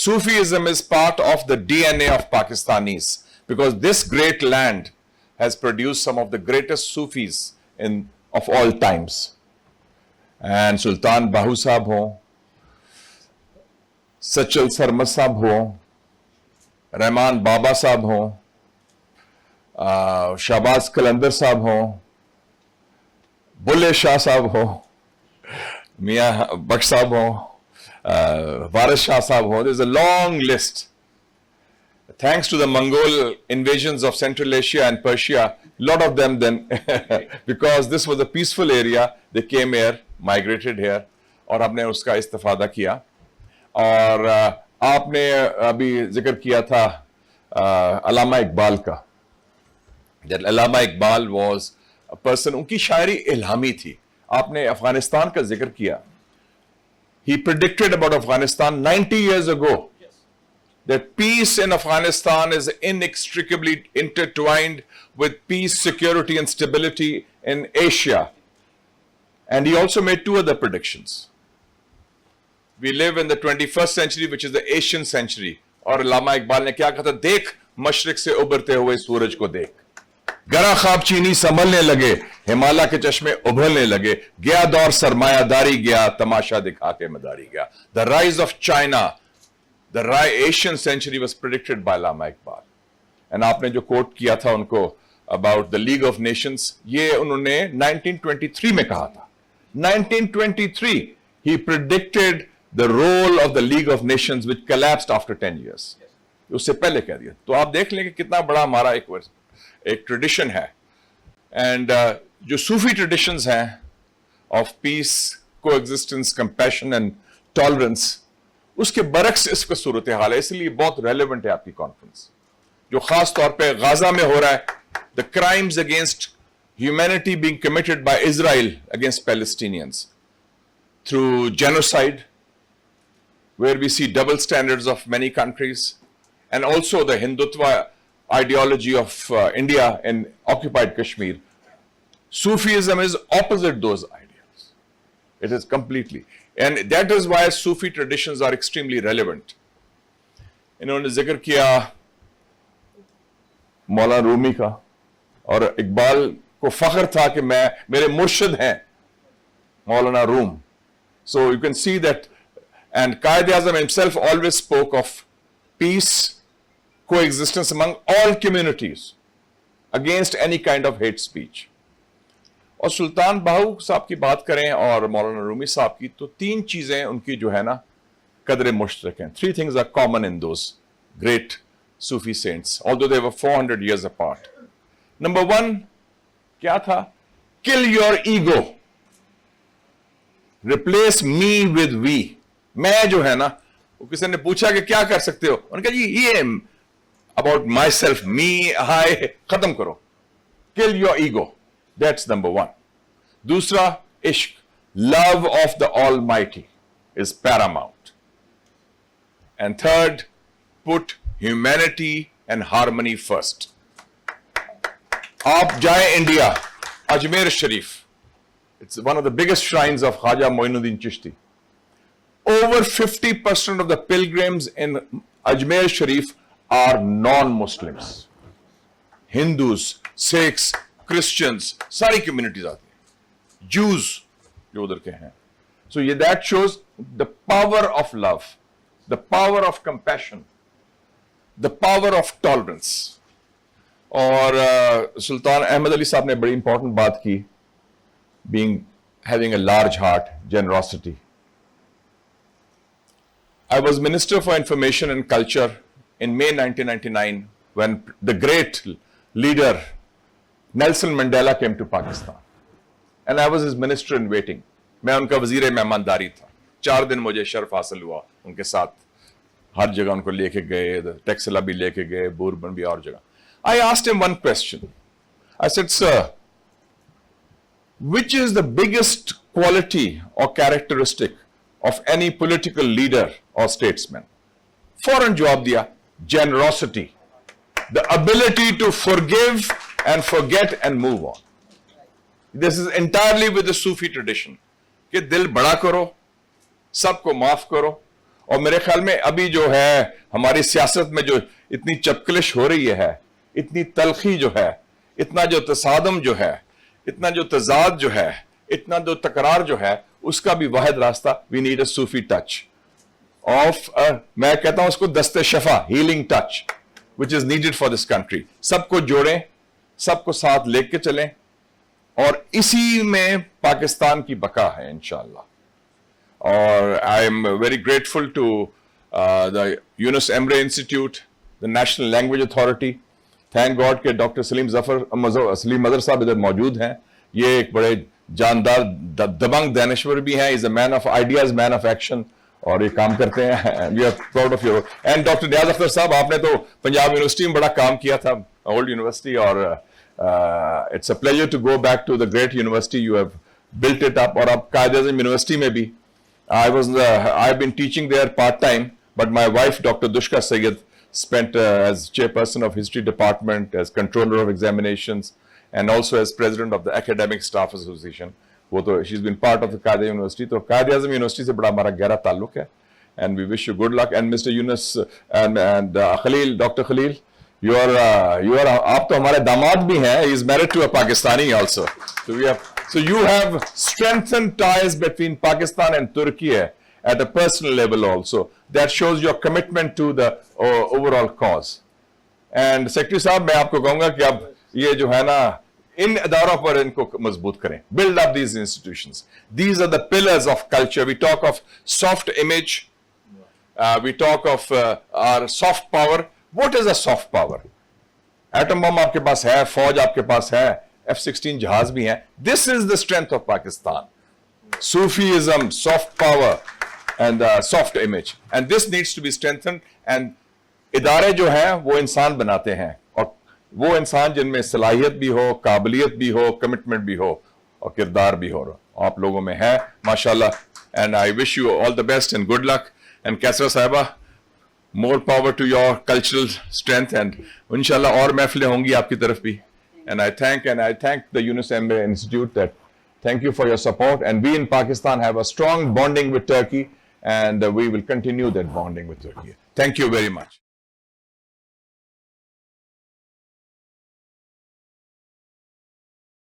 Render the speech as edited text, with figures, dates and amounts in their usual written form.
Sufism is part of the DNA of Pakistanis because this great land has produced some of the greatest Sufis of all times. And Sultan Bahu Sahab ho, Sachal Sarma Sahab ho, Rahman Baba Sahab ho, Shahbaz Qalandar Sahab ho, Bulle Shah Sahab ho, Mian Baksh Sahab ho, Waris Shah Sahab ho. There's a long list. Thanks to the Mongol invasions of Central Asia and Persia, a lot of them then, because this was a peaceful area, they came here, migrated here, और आपने उसका इस्तेफादा किया. और आपने अभी जिक्र किया था अल्लामा इकबाल का. That Allama Iqbal was a person, उनकी शायरी इल्हामी थी. आपने अफगानिस्तान का जिक्र किया. He predicted about Afghanistan 90 years ago that peace in Afghanistan is inextricably intertwined with peace, security, and stability in Asia. And he also made two other predictions. We live in the 21st century, which is the Asian century. और अल्लामा इकबाल ने क्या कहा था? देख मशरिक से उभरते हुए सूरज को देख. गरा ख्वाब चीनी संभलने लगे, हिमालय के चश्मे उभरने लगे, गया दौर सरमायादारी गया, तमाशा दिखा के मदारी गया. The rise of China, the Asian century was predicted by Allama Iqbal. And आपने जो कोट किया था उनको about the League of Nations, ये उन्होंने 1923 में कहा था. 1923, he predicted the role of the League of Nations which collapsed after 10 years. उससे पहले कह दिया. तो आप देख लें कि कितना बड़ा हमारा एक ट्रेडिशन है. एंड जो सूफी ट्रेडिशंस हैं of peace, coexistence, compassion and tolerance, उसके बरक्स इसका सूरत हाल है. इसलिए बहुत रेलेवेंट है आपकी कॉन्फ्रेंस जो खास तौर पे गाजा में हो रहा है. The crimes against humanity being committed by Israel against Palestinians through genocide, where we see double standards of many countries, and also the Hindutva ideology of India in occupied Kashmir. Sufism is opposite those ideas. It is completely. And that is why Sufi traditions are extremely relevant. इन्होंने जिक्र किया मौलाना रूमी का, और इकबाल को फख्र था कि मेरे मुर्शिद हैं मौलाना room. So you can see that. And Quaid-e-Azam himself always spoke of peace, coexistence among all communities against any kind of hate speech. और सुल्तान बाहू साहब की बात करें और मौलाना रूमी साहब की, तो तीन चीजें उनकी जो है ना कदर मुश्तरक हैं. Three things are common in those great Sufi saints, although they were 400 years apart. Number one, क्या था? Kill your ego. Replace me with we. मैं जो है ना, वो किसी ने पूछा कि क्या कर सकते हो, उन्होंने कहा जी ये about my self, me, I, खत्म करो. Kill your ego. That's number one. दूसरा, इश्क, love of the almighty is paramount. And third, put humanity and harmony first. आप जाए India, Ajmer Sharif, it's one of the biggest shrines of Khwaja Moinuddin Chishti. Over 50% of the pilgrims in Ajmer Sharif are non-Muslims. Hindus, Sikhs, Christians, सारी communities आती हैं. Jews जो उधर के हैं. So that shows the power of love, the power of compassion, the power of tolerance. और सुल्तान अहमद अली साहब ने बड़ी इंपॉर्टेंट बात की, having a large heart, generosity. I was Minister for Information and Culture in May 1999 when the great leader Nelson Mandela came to Pakistan. And I was his minister in waiting. मैं उनका वजीर मेहमानदारी था. 4 दिन मुझे शर्फ हासिल हुआ उनके साथ. हर जगह उनको लेके गए, टेक्सला भी लेके गए, बूरबन भी और जगह. I asked him one question. I said, sir, which is the biggest quality or characteristic of any political leader or statesman? फौरन जवाब दिया, generosity, the ability to forgive and forget and move on. This is entirely with the Sufi tradition कि दिल बड़ा करो, सबको माफ करो और मेरे ख्याल में अभी जो है हमारी सियासत में जो इतनी चपकलिश हो रही है, इतनी तलखी जो है, इतना जो तसादम जो है, इतना जो तजाद जो है, इतना जो तकरार जो है, उसका भी वाहिद रास्ता, we need a Sufi touch of, मैं कहता हूं उसको दस्ते शफा, healing touch, which is needed for this country. सबको जोड़ें, सबको साथ लेके चलें, और इसी में पाकिस्तान की बका है इंशाअल्लाह। और I am very grateful to the Yunus Emre institute, the national language authority. Thank god के डॉक्टर सलीम अजहर साहब इधर मौजूद हैं। ये एक बड़े जानदार दबंग दानश्वर भी हैं, is a man of ideas, man of action, और ये काम करते हैं। We are proud of your. And doctor Niyaz Akhtar साहब, आपने तो पंजाब यूनिवर्सिटी में बड़ा काम किया था, ओल्ड यूनिवर्सिटी, और it's a pleasure to go back to the great university, you have built it up. और अब कायद-ए-आज़म यूनिवर्सिटी में भी I have been teaching there part time, but my wife, Dr. Dushka Sayyid, spent as chairperson of history department, as controller of examinations, and also as president of the academic staff association. वो तो she's been part of the Qaeda University. तो Quaid-e-Azam university से बड़ा हमारा गहरा ताल्लुक है, and we wish you good luck. And Mr. Yunus and Khalil, Dr. Khalil, you are आप तो हमारे दामाद भी हैं. He is married to a Pakistani also. So you have strengthened ties between Pakistan and Turkey at a personal level also. That shows your commitment to the overall cause. And Secretary साहब, मैं आपको कहूंगा कि अब ये जो है ना, इन इदारों पर इनको मजबूत करें. Build up these institutions. These are the pillars of culture. We talk of soft image. We talk of our soft power. What is a soft power? Atom bomb आपके पास है, फौज आपके पास है, F-16 जहाज भी हैं. This is the strength of Pakistan. Sufism, soft power, and soft image. And this needs to be strengthened. And इदारे जो हैं वो इंसान बनाते हैं, और वो इंसान जिनमें सलाहियत भी हो, काबिलियत भी हो, कमिटमेंट भी हो, और किरदार भी हो, आप लोगों में है माशाल्लाह. And I wish you all the best and good luck. And Kaisra साहिबा, more power to your cultural strength, and इंशाल्लाह और महफिलें होंगी आपकी तरफ भी. And I thank the Yunus Emre Institute, that thank you for your support. And we in Pakistan have a strong bonding with Turkey, and we will continue that bonding with Turkey. Thank you very much.